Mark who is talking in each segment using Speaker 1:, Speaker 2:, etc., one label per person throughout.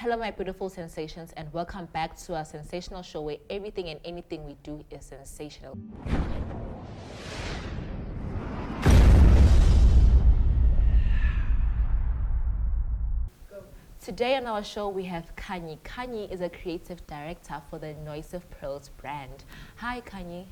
Speaker 1: Hello, my beautiful sensations, and welcome back to our sensational show where everything and anything we do is sensational. Today on our show, we have Kanye. Kanye is a creative director for the Noisive Pearls brand. Hi, Kanye.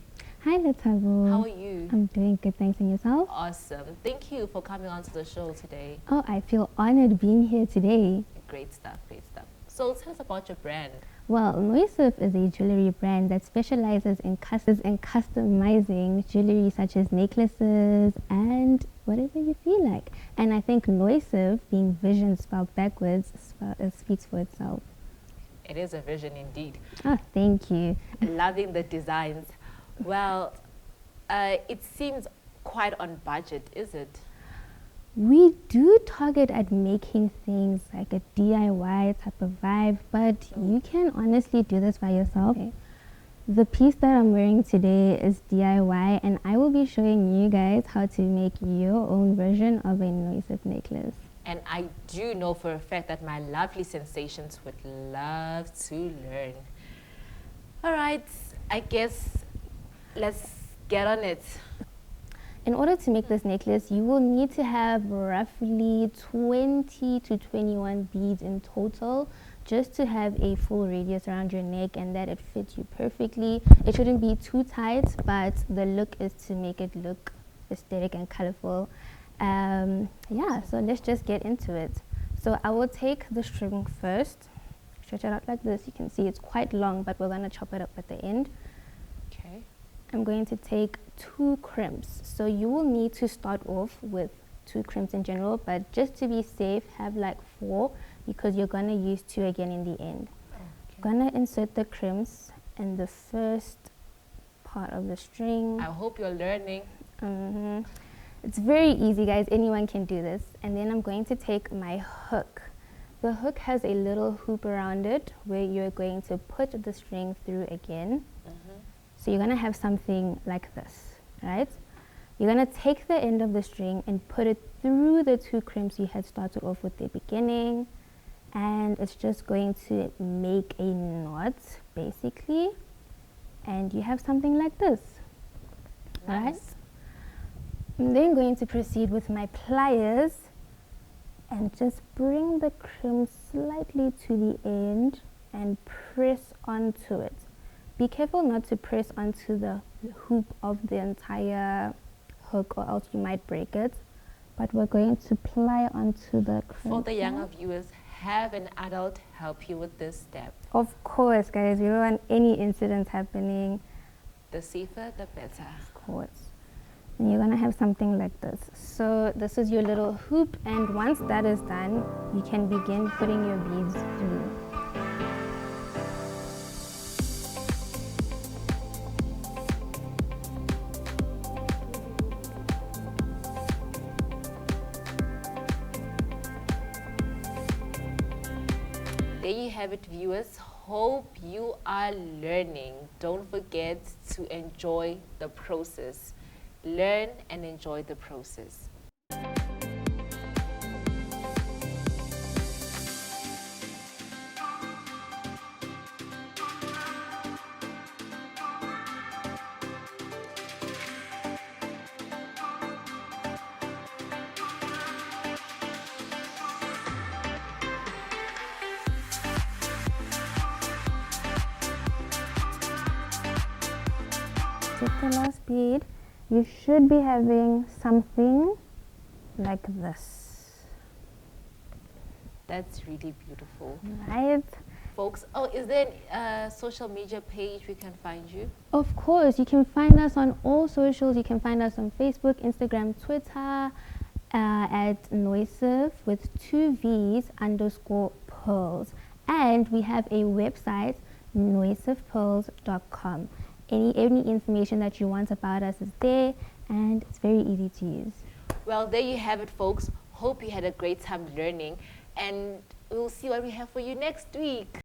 Speaker 2: Hi, Letabo.
Speaker 1: How are you?
Speaker 2: I'm doing good, thanks. And yourself?
Speaker 1: Awesome. Thank you for coming on to the show today.
Speaker 2: Oh, I feel honored being here today.
Speaker 1: Great stuff, great stuff. So tell us about your brand.
Speaker 2: Well, Noisive is a jewelry brand that specializes in customizing jewelry such as necklaces and whatever you feel like. And I think Noisive, being vision spelled backwards, speaks for itself.
Speaker 1: It is a vision indeed.
Speaker 2: Oh, thank you.
Speaker 1: Loving the designs. Well, it seems quite on budget, is it?
Speaker 2: We do target at making things like a DIY type of vibe, but you can honestly do this by yourself. Okay. The piece that I'm wearing today is DIY, and I will be showing you guys how to make your own version of a Noisive necklace.
Speaker 1: And I do know for a fact that my lovely sensations would love to learn. All right, I guess let's get on it.
Speaker 2: In order to make this necklace, you will need to have roughly 20 to 21 beads in total, just to have a full radius around your neck and that it fits you perfectly. It shouldn't be too tight, but the look is to make it look aesthetic and colorful. Yeah, so let's just get into it. So I will take the string first, stretch it out like this. You can see it's quite long, but we're gonna chop it up at the end.
Speaker 1: Okay.
Speaker 2: I'm going to take 2 crimps. So you will need to start off with 2 crimps in general, but just to be safe, have like 4 because you're going to use 2 again in the end. Okay. I'm going to insert the crimps in the first part of the string.
Speaker 1: I hope you're learning.
Speaker 2: It's very easy, guys. Anyone can do this. And then I'm going to take my hook. The hook has a little hoop around it where you're going to put the string through again. So you're going to have something like this, right? You're going to take the end of the string and put it through the 2 crimps you had started off with at the beginning. And it's just going to make a knot, basically. And you have something like this,
Speaker 1: Nice.
Speaker 2: right? I'm then going to proceed with my pliers and just bring the crimp slightly to the end and press onto it. Be careful not to press onto the hoop of the entire hook or else you might break it. But we're going to ply onto the crimp.
Speaker 1: For the younger viewers, have an adult help you with this step.
Speaker 2: Of course, guys, we don't want any incidents happening.
Speaker 1: The safer, the better.
Speaker 2: Of course. And you're gonna have something like this. So this is your little hoop, and once that is done, you can begin putting your beads through.
Speaker 1: There you have it, viewers. Hope you are learning. Don't forget to enjoy the process. Learn and enjoy the process.
Speaker 2: Take the last bead. You should be having something like this.
Speaker 1: That's really beautiful.
Speaker 2: Right?
Speaker 1: Folks, oh, is there a social media page we can find you?
Speaker 2: Of course, you can find us on all socials. You can find us on Facebook, Instagram, Twitter, at Noisive with 2 V's _pearls. And we have a website, noisivepearls.com. Any information that you want about us is there, and it's very easy to use.
Speaker 1: Well, there you have it, folks. Hope you had a great time learning, and we'll see what we have for you next week.